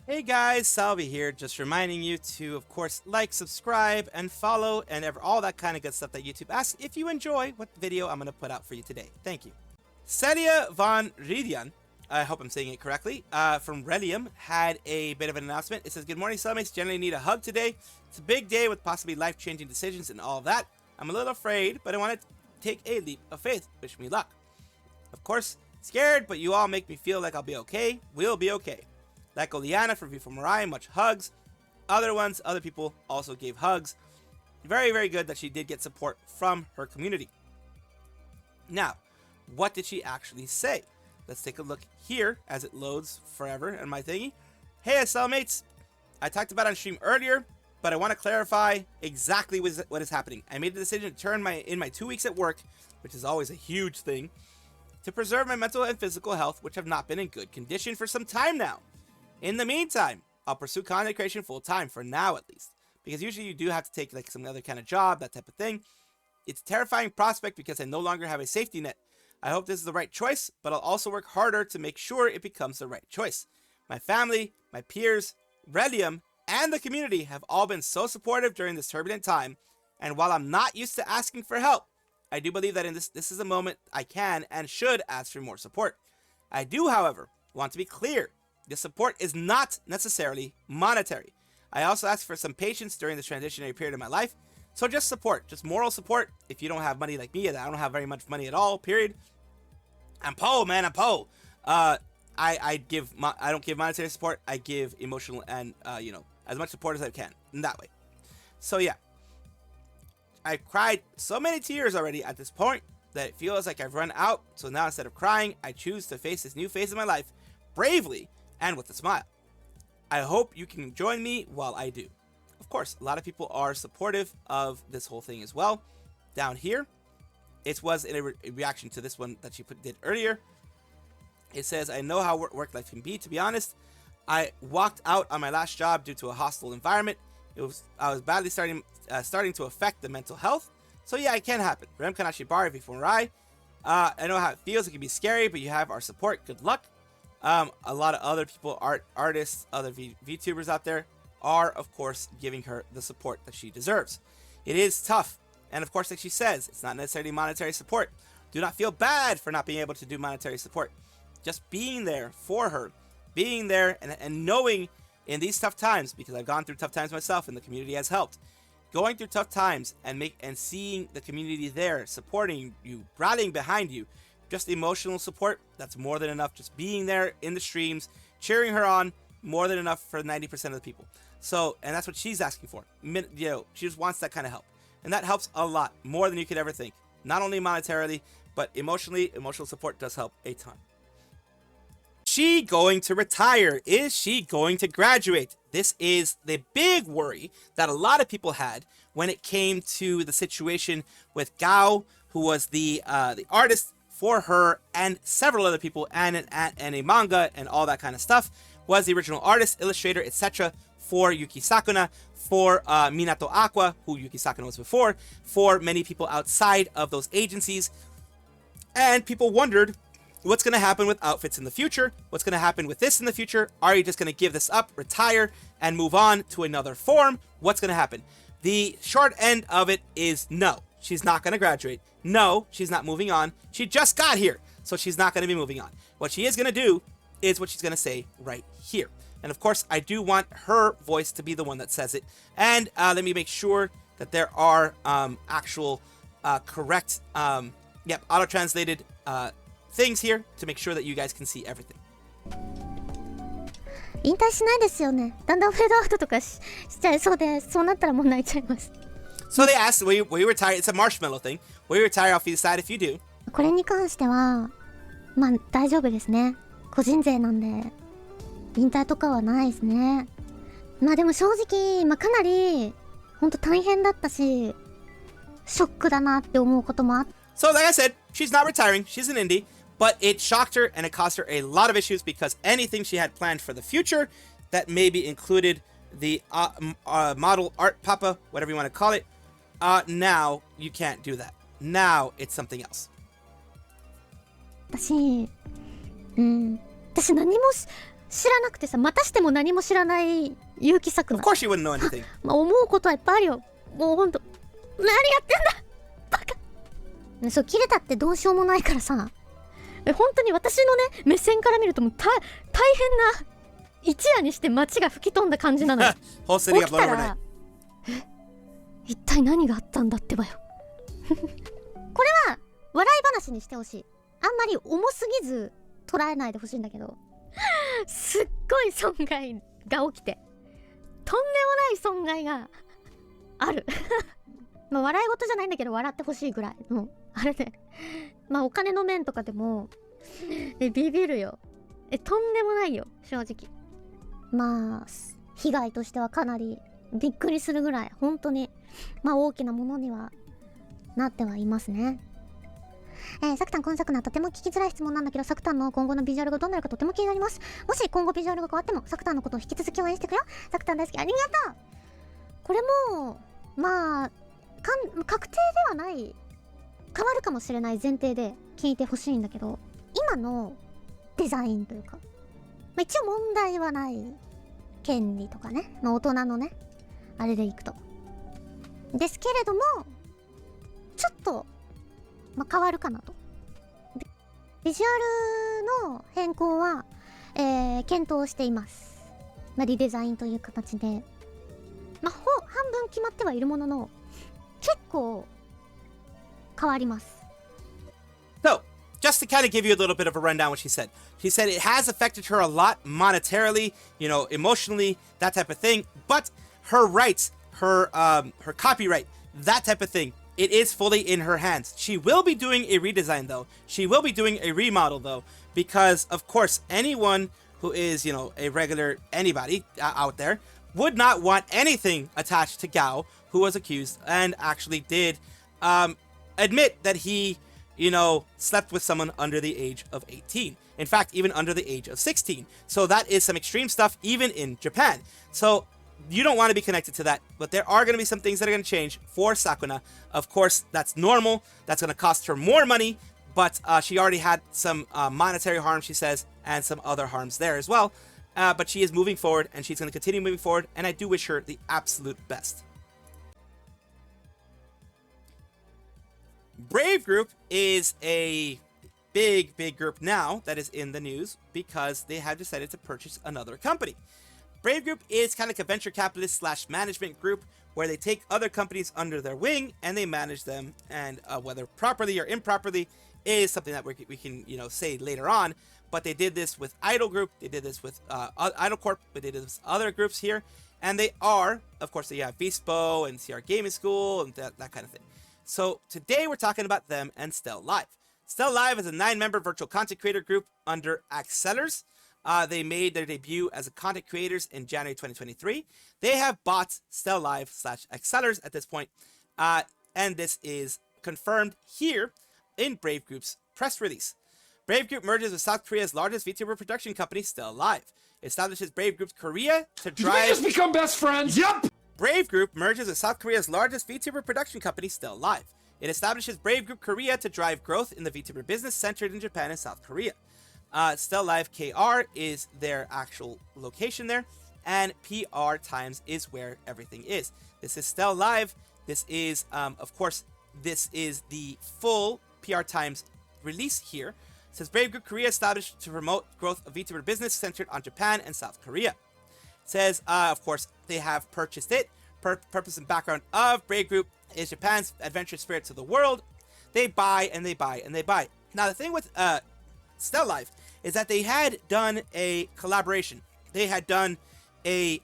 Hey guys, Salvi here, just reminding you to, of course, like, subscribe, and follow, and all that kind of good stuff that YouTube asks if you enjoy what video I'm going to put out for you today. Thank you. Cela Vann Ridian, I hope I'm saying it correctly, from Relium, had a bit of an announcement. It says, "Good morning, cellmates. Generally need a hug today. It's a big day with possibly life-changing decisions and all of that. I'm a little afraid, but I want to take a leap of faith. Wish me luck. Of course, scared, but you all make me feel like I'll be okay. We'll be okay. Like Oliana from Vtuber Showcase, much hugs. Other people also gave hugs. Very, very good that she did get support from her community." Now, what did she actually say? Let's take a look here as it loads forever in my thingy. "Hey, cellmates. I talked about it on stream earlier, but I want to clarify exactly what is happening. I made the decision to turn in my 2 weeks at work, which is always a huge thing, to preserve my mental and physical health, which have not been in good condition for some time now. In the meantime, I'll pursue content creation full-time, for now at least. Because usually you do have to take like some other kind of job, that type of thing. It's a terrifying prospect because I no longer have a safety net. I hope this is the right choice, but I'll also work harder to make sure it becomes the right choice. My family, my peers, Relium, and the community have all been so supportive during this turbulent time, and while I'm not used to asking for help, I do believe that this is a moment I can and should ask for more support. I do, however, want to be clear. The support is not necessarily monetary. I also ask for some patience during this transitionary period of my life. So just support, just moral support. If you don't have money like me, I don't have very much money at all, period. I'm po, man, I'm po. I don't give monetary support. I give emotional and, as much support as I can in that way. So yeah, I've cried so many tears already at this point that it feels like I've run out. So now instead of crying, I choose to face this new phase of my life bravely and with a smile. I hope you can join me while I do." Of course, a lot of people are supportive of this whole thing as well. Down here, it was in a reaction to this one that she did earlier. It says, "I know how work life can be, to be honest. I walked out on my last job due to a hostile environment. I was badly starting to affect the mental health. So yeah, it can happen. Rem Kanashi Bar, Vtuber. I know how it feels. It can be scary, but you have our support. Good luck." A lot of other people, artists, other VTubers out there are, of course, giving her the support that she deserves. It is tough. And of course, like she says, it's not necessarily monetary support. Do not feel bad for not being able to do monetary support. Just being there for her, being there and knowing in these tough times, because I've gone through tough times myself and the community has helped. Going through tough times and seeing the community there, supporting you, rallying behind you, just emotional support, that's more than enough. Just being there in the streams, cheering her on, more than enough for 90% of the people. So, and that's what she's asking for. She just wants that kind of help. And that helps a lot, more than you could ever think. Not only monetarily, but emotionally, emotional support does help a ton. She going to retire? Is she going to graduate? This is the big worry that a lot of people had when it came to the situation with Gao, who was the artist for her and several other people, and a manga and all that kind of stuff, was the original artist, illustrator, etc. for Yuki Sakuna, for Minato Aqua, who Yuki Sakuna was before, for many people outside of those agencies. And people wondered, what's going to happen with outfits in the future? What's going to happen with this in the future? Are you just going to give this up, retire, and move on to another form? What's going to happen? The short end of it is no. She's not going to graduate. No, she's not moving on. She just got here, so she's not going to be moving on. What she is going to do is what she's going to say right here. And of course, I do want her voice to be the one that says it. And let me make sure that there are actual correct, auto-translated things here to make sure that you guys can see everything. 引退しないですよね。だんだんフェードアウトとかしちゃいそうで、そうなったらもう泣いちゃいます。So they asked, will you retire? It's a marshmallow thing. Will you retire off the side if you do? これに関しては、まあ大丈夫ですね。個人税なんで、引退とかはないですね。まあでも正直、かなり、ほんと大変だったし、ショックだなって思うこともあって。So like I said, she's not retiring. She's an indie. But it shocked her and it caused her a lot of issues because anything she had planned for the future that maybe included the model art papa, whatever you want to call it, now you can't do that. Now it's something else. 私何も知らなくてさ、またしても何も知らない結城さくな。 Of course you wouldn't know anything. まあ思うことはいっぱいあるよ。もうほんと何やってんだバカ。そう切れたってどうしようもないからさ、本当に私のね目線から見るともう大変な一夜にして街が吹き飛んだ感じなのよ。起きたら一体何があったんだってばよ。これは笑い話にしてほしい。あんまり重すぎず捉えないでほしいんだけど、すっごい損害が起きて、とんでもない損害がある。まあ笑い事じゃないんだけど笑ってほしいぐらいのあれで、まあお金の面とかでもビビるよ。とんでもないよ正直。まあ被害としてはかなりびっくりするぐらい本当にまあ大きなものにはなってはいますね。サクタン、今作のはとても聞きづらい質問なんだけど、サクタンの今後のビジュアルがどうなるかとても気になります。もし今後ビジュアルが変わってもサクタンのことを引き続き応援してくよ。サクタン大好き、ありがとう。これもまあ確定ではない、変わるかもしれない前提で聞いてほしいんだけど、今のデザインというか、まあ、一応問題はない権利とかね、まあ、大人のねあれでいくとですけれども、ちょっとまあ、変わるかなと。ビジュアルの変更は、検討しています。まあ、リデザインという形で、まあ、半分決まってはいるものの結構変わります。 So, just to kind of give you a little bit of a rundown what she said. She said it has affected her a lot monetarily, you know, emotionally, that type of thing, but her rights, her copyright, that type of thing, it is fully in her hands. She will be doing a redesign though. She will be doing a remodel though, because of course anyone who is, you know, a regular anybody out there would not want anything attached to Gao, who was accused and actually did admit that he, you know, slept with someone under the age of 18. In fact, even under the age of 16. So that is some extreme stuff even in Japan. So you don't want to be connected to that, but there are going to be some things that are going to change for Sakuna. Of course, that's normal. That's going to cost her more money, but she already had some monetary harm, she says, and some other harms there as well. But she is moving forward, and she's going to continue moving forward, and I do wish her the absolute best. Brave Group is a big group now that is in the news because they have decided to purchase another company. Brave Group is kind of like a venture capitalist / management group where they take other companies under their wing and they manage them, and whether properly or improperly is something that we can, you know, say later on. But they did this with Idol Group, they did this with Idol Corp, but they did this with other groups here, and they are, of course, they have Vispo and CR Gaming School and that kind of thing. So today we're talking about them and Stellive. Stellive is a 9-member virtual content creator group under Accellers. They made their debut as content creators in January 2023. They have bought Stellive / Accellers at this point, and this is confirmed here in Brave Group's press release. Brave Group merges with South Korea's largest VTuber production company, Stellive. It establishes Brave Group Korea to drive... Did we just become best friends? Yup! Brave Group merges with South Korea's largest VTuber production company, Stellive. It establishes Brave Group Korea to drive growth in the VTuber business centered in Japan and South Korea. Stellive KR is their actual location there, and PR Times is where everything is. This is Stellive. This is, of course, this is the full PR Times release here. It says Brave Group Korea established to promote growth of VTuber business centered on Japan and South Korea. It says, of course, they have purchased it. Purpose and background of Brave Group is Japan's adventurous spirit to the world. They buy and they buy and they buy. Now, the thing with Stellive is that they had done a collaboration. They had done a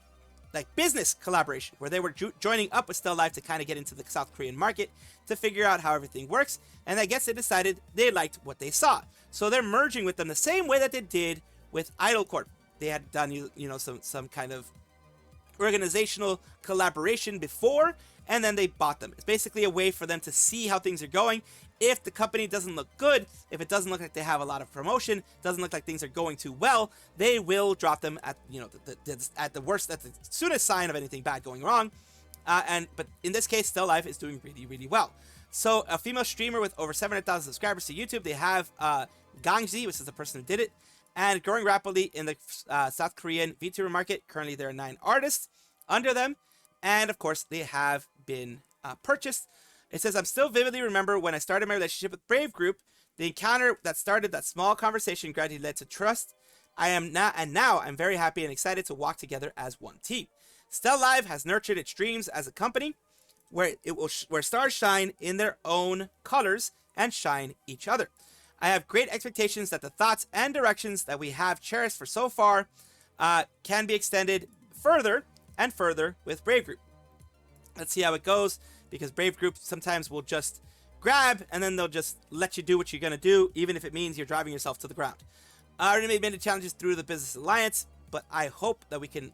business collaboration where they were joining up with Stellive to kind of get into the South Korean market to figure out how everything works. And I guess they decided they liked what they saw. So they're merging with them the same way that they did with Idol Corp. They had done, you know, some kind of organizational collaboration before, and then they bought them. It's basically a way for them to see how things are going. If the company doesn't look good, if it doesn't look like they have a lot of promotion, doesn't look like things are going too well, they will drop them at, you know, at the worst, at the soonest sign of anything bad going wrong. But in this case, Stellive is doing really, really well. So a female streamer with over 700,000 subscribers to YouTube. They have Gangji, which is the person who did it, and growing rapidly in the South Korean VTuber market. Currently, there are 9 artists under them, and of course, they have been purchased. It says, I'm still vividly remember when I started my relationship with Brave Group. The encounter that started that small conversation gradually led to trust. Now I'm very happy and excited to walk together as one team. Stellive has nurtured its dreams as a company where stars shine in their own colors and shine each other. I have great expectations that the thoughts and directions that we have cherished for so far can be extended further and further with Brave Group. Let's see how it goes, because Brave Group sometimes will just grab and then they'll just let you do what you're going to do, even if it means you're driving yourself to the ground. I already made many challenges through the Business Alliance, but I hope that we can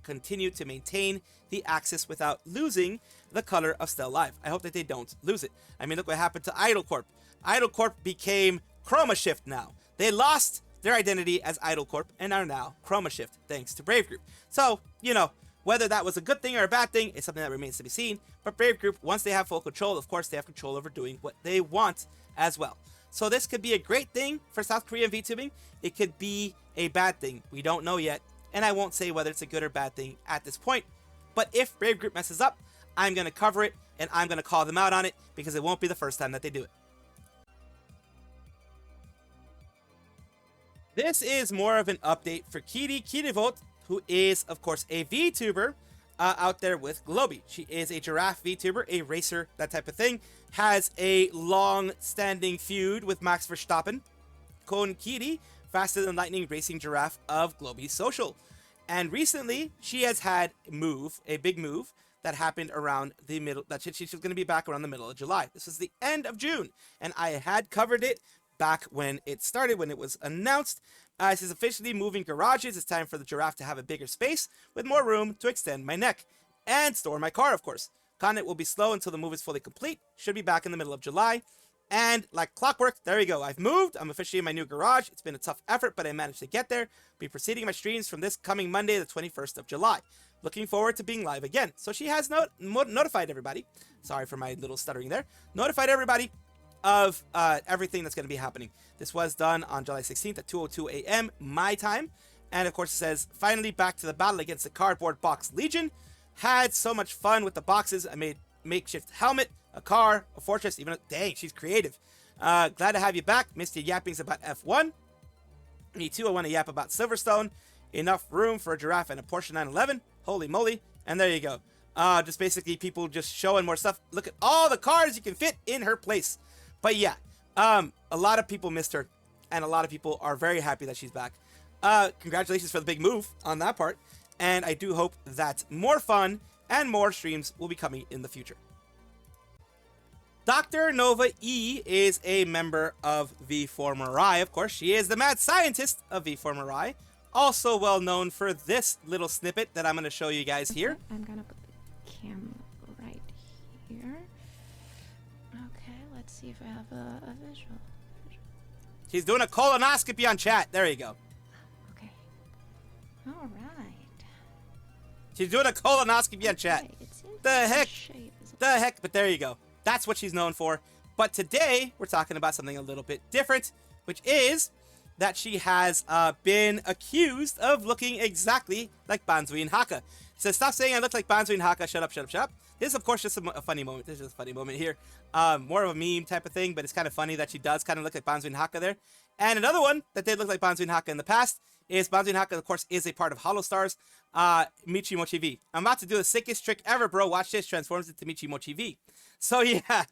continue to maintain the axis without losing the color of Stellive. I hope that they don't lose it. I mean, look what happened to Idol Corp. Idol Corp became Chroma Shift now. They lost their identity as Idol Corp and are now Chroma Shift, thanks to Brave Group. So, you know, whether that was a good thing or a bad thing is something that remains to be seen. But Brave Group, once they have full control, of course, they have control over doing what they want as well. So this could be a great thing for South Korean VTubing. It could be a bad thing. We don't know yet. And I won't say whether it's a good or bad thing at this point. But if Brave Group messes up, I'm going to cover it and I'm going to call them out on it, because it won't be the first time that they do it. This is more of an update for Kiri Kilovolt, who is, of course, a VTuber out there with Globie. She is a giraffe VTuber, a racer, that type of thing. Has a long-standing feud with Max Verstappen. Kon Kiri, faster than lightning racing giraffe of Globie Social. And recently, she has had a big move that happened around the middle, that she's going to be back around the middle of July. This was the end of June, and I had covered it back when it started, when it was announced. She's officially moving garages. It's time for the giraffe to have a bigger space with more room to extend my neck and store my car, of course. Content will be slow until the move is fully complete. Should be back in the middle of July. And like clockwork, there we go. I've moved. I'm officially in my new garage. It's been a tough effort, but I managed to get there. Be proceeding my streams from this coming Monday, the 21st of July. Looking forward to being live again. So she has notified everybody. Sorry for my little stuttering there. Notified everybody of everything that's going to be happening. This was done on July 16th at 2:02 a.m. my time. And of course it says, finally back to the battle against the Cardboard Box Legion. Had so much fun with the boxes. I made makeshift helmet, a car, a fortress, even dang, she's creative. Glad to have you back. Missed your yappings about F1. Me too, I want to yap about Silverstone. Enough room for a giraffe and a Porsche 911. Holy moly. And there you go. Just basically people just showing more stuff. Look at all the cars you can fit in her place. But yeah, a lot of people missed her, and a lot of people are very happy that she's back. Congratulations for the big move on that part. And I do hope that more fun and more streams will be coming in the future. Dr. Nova E is a member of V4 Mirai. Of course, she is the mad scientist of V4 Mirai. Also well known for this little snippet that I'm going to show you guys here. I'm going to put the camera right here. Okay, let's see if I have a visual. She's doing a colonoscopy on chat. There you go. Okay. All right. She's doing a colonoscopy on chat. The heck? The heck? But there you go. That's what she's known for. But today, we're talking about something a little bit different, which is that she has been accused of looking exactly like Banzui and Hakka. So stop saying I look like Banzui and Hakka. Shut up, shut up, shut up. This is, of course, just a funny moment. This is just a funny moment here. More of a meme type of thing, but it's kind of funny that she does kind of look like Banzui and Hakka there. And another one that did look like Banzui and Hakka in the past is Banzui and Hakka, of course, is a part of Holostars. Michi Mochi V. I'm about to do the sickest trick ever, bro. Watch this. Transforms into Michi Mochi V. So, yeah.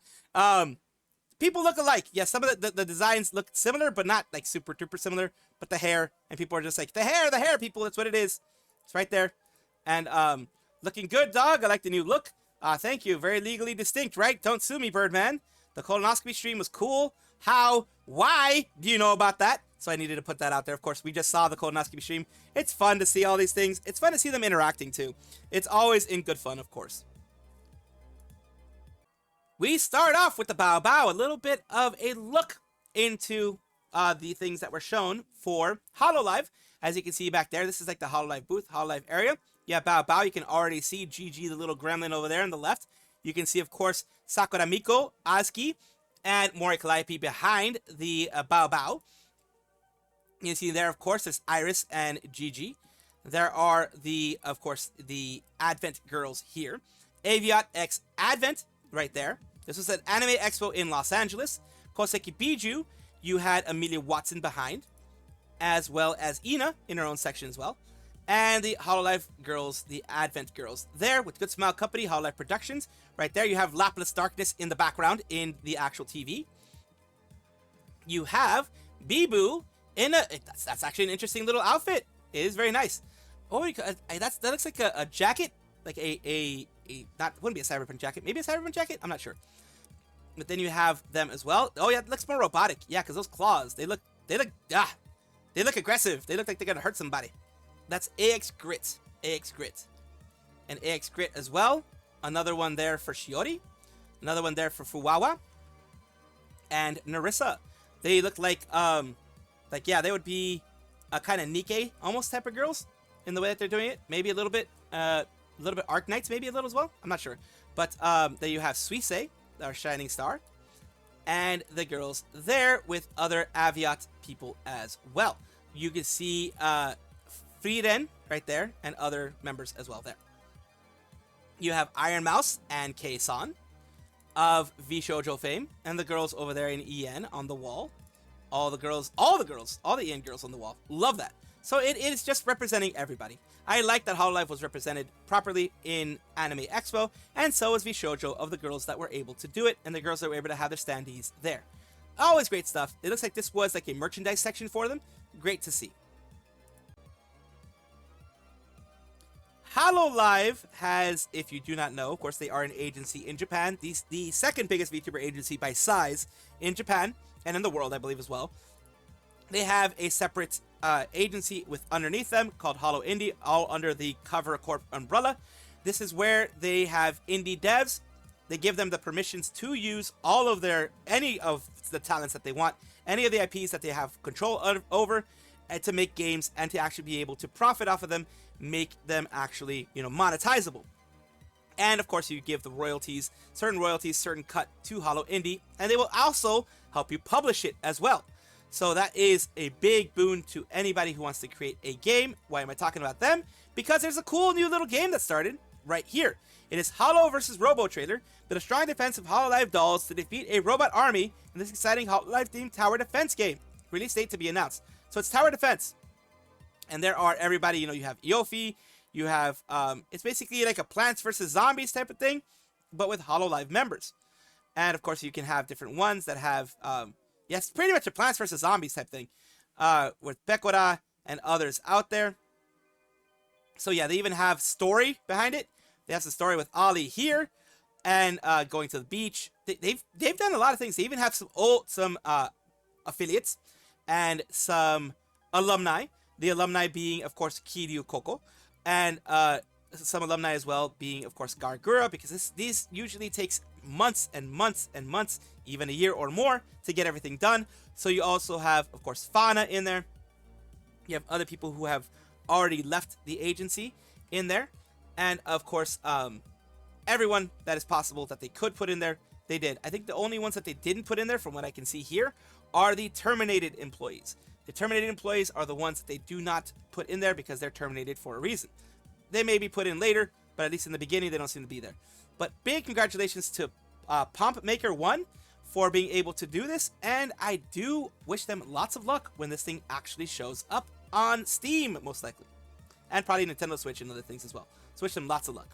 People look alike. Yeah, some of the designs look similar, but not like super duper similar. But the hair, and people are just like, the hair, people. That's what it is. It's right there. And looking good, dog. I like the new look. Thank you. Very legally distinct, right? Don't sue me, Birdman. The colonoscopy stream was cool. How? Why do you know about that? So I needed to put that out there. Of course, we just saw the colonoscopy stream. It's fun to see all these things. It's fun to see them interacting too. It's always in good fun, of course. We start off with the Bao Bao, a little bit of a look into the things that were shown for Hololive. As you can see back there, this is like the Hololive booth, Hololive area. Yeah, Bao Bao, you can already see GG, the little gremlin over there on the left. You can see, of course, Sakura Miko, Azuki, and Mori Calliope behind the Bao Bao. You can see there, of course, there's Iris and Gigi. There are of course, the Advent girls here. Aviat X Advent right there. This was at Anime Expo in Los Angeles. Koseki Biju, you had Amelia Watson behind, as well as Ina in her own section as well. And the Hololive girls, the Advent girls there with Good Smile Company, Hololive Productions. Right there, you have Lapis Darkness in the background in the actual TV. You have Bibu in that's actually an interesting little outfit. It is very nice. Oh, that looks like a jacket, like wouldn't be a cyberpunk jacket, maybe a cyberpunk jacket. I'm not sure. But then you have them as well. Oh yeah, it looks more robotic. Yeah, because those claws, they look aggressive. They look like they're gonna hurt somebody. That's AX Grit, and AX Grit as well. Another one there for Shiori, another one there for Fuwawa, and Narissa. They look like yeah, they would be a kind of Nikkei almost type of girls in the way that they're doing it. Maybe a little bit Arc Knights, maybe a little as well. I'm not sure. But then you have Suisei, our Shining Star, and the girls there with other Aviat people as well. You can see Frieren right there and other members as well there. You have Iron Mouse and Kei-san of V-Shoujo fame, and the girls over there in EN on the wall. All the EN girls on the wall. Love that. So it is just representing everybody. I like that Hololive was represented properly in Anime Expo, and so was V-Shoujo of the girls that were able to do it, and the girls that were able to have their standees there. Always great stuff. It looks like this was like a merchandise section for them. Great to see. Hololive has, if you do not know, of course they are an agency in Japan. The second biggest VTuber agency by size in Japan, and in the world, I believe, as well. They have a separate agency with underneath them called Holoindie, all under the Cover Corp umbrella. This is where they have indie devs. They give them the permissions to use all of any of the talents that they want, any of the IPs that they have control over, and to make games and to actually be able to profit off of them, make them actually, monetizable. And of course, you give the royalties, certain cut to Holoindie, and they will also help you publish it as well. So that is a big boon to anybody who wants to create a game. Why am I talking about them? Because there's a cool new little game that started right here. It is Holo vs. Robo Trader, but a strong defense of Hololive dolls to defeat a robot army in this exciting Hololive themed tower defense game. Release date to be announced. So it's tower defense. And there are everybody, you have Iofi, you have, it's basically like a Plants vs. Zombies type of thing, but with Hololive members. And of course, you can have different ones that have, yes, pretty much a Plants vs. Zombies type thing, with Pekora and others out there. So yeah, they even have story behind it. They have some story with Ali here, and going to the beach. They've done a lot of things. They even have some affiliates and some alumni. The alumni being, of course, Kiryu Koko, and some alumni as well being, of course, Gargura, because these usually takes months and months and months, even a year or more, to get everything done. So you also have, of course, Fauna in there. You have other people who have already left the agency in there, and of course, everyone that is possible that they could put in there, they did. I think the only ones that they didn't put in there, from what I can see here, are the terminated employees. The terminated employees are the ones that they do not put in there because they're terminated for a reason. They may be put in later, but at least in the beginning, they don't seem to be there. But big congratulations to Pomp Maker 1 for being able to do this, and I do wish them lots of luck when this thing actually shows up on Steam, most likely. And probably Nintendo Switch and other things as well. So wish them lots of luck.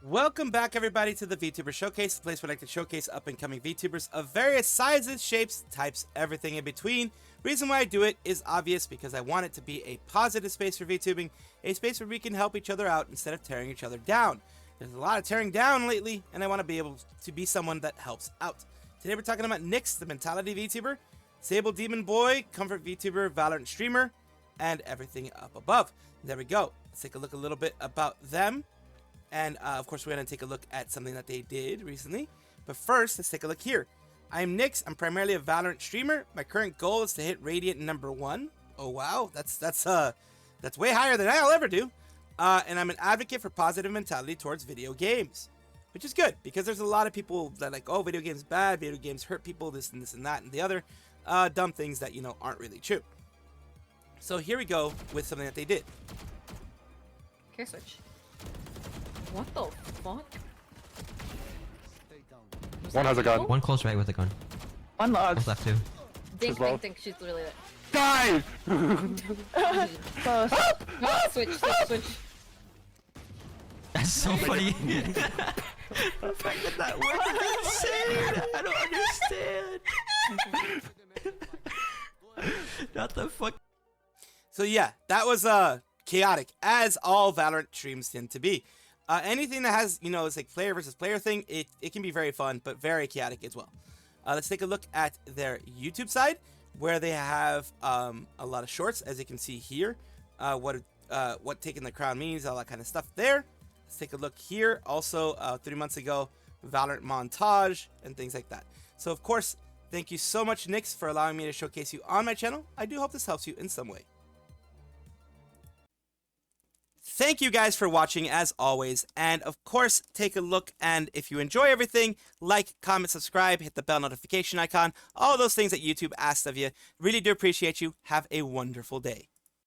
Welcome back, everybody, to the Vtuber Showcase, the place where I like to showcase up-and-coming VTubers of various sizes, shapes, types, everything in between. Reason why I do it is obvious, because I want it to be a positive space for VTubing, a space where we can help each other out instead of tearing each other down. There's a lot of tearing down lately, and I want to be able to be someone that helps out. Today we're talking about Nyx, the Mentality VTuber, Sable Demon Boy, Comfort VTuber, Valorant Streamer, and everything up above. There we go. Let's take a look a little bit about them. And, of course, we're going to take a look at something that they did recently. But first, let's take a look here. I'm Nyx. I'm primarily a Valorant streamer. My current goal is to hit Radiant #1. Oh, wow. That's way higher than I'll ever do. And I'm an advocate for positive mentality towards video games, which is good because there's a lot of people that like, oh, video games bad, video games hurt people, this and this and that and the other dumb things that, you know, aren't really true. So here we go with something that they did. Okay, switch. What the fuck? One has a gun. One close right with a gun. One large. Close left too. Think she's really lit. Die! Close. Oh, switch. That's so funny. The fact that that worked is insane. I don't understand. Not the fuck. So yeah, that was chaotic, as all Valorant streams tend to be. Anything that has, you know, it's like player versus player thing, it can be very fun, but very chaotic as well. Let's take a look at their YouTube side, where they have a lot of shorts, as you can see here. What taking the crown means, all that kind of stuff there. Let's take a look here. Also, 3 months ago, Valorant montage and things like that. So, of course, thank you so much, Nyx, for allowing me to showcase you on my channel. I do hope this helps you in some way. Thank you guys for watching as always, and of course take a look, and if you enjoy everything, like, comment, subscribe, hit the bell notification icon, all those things that YouTube asks of you. Really do appreciate you. Have a wonderful day.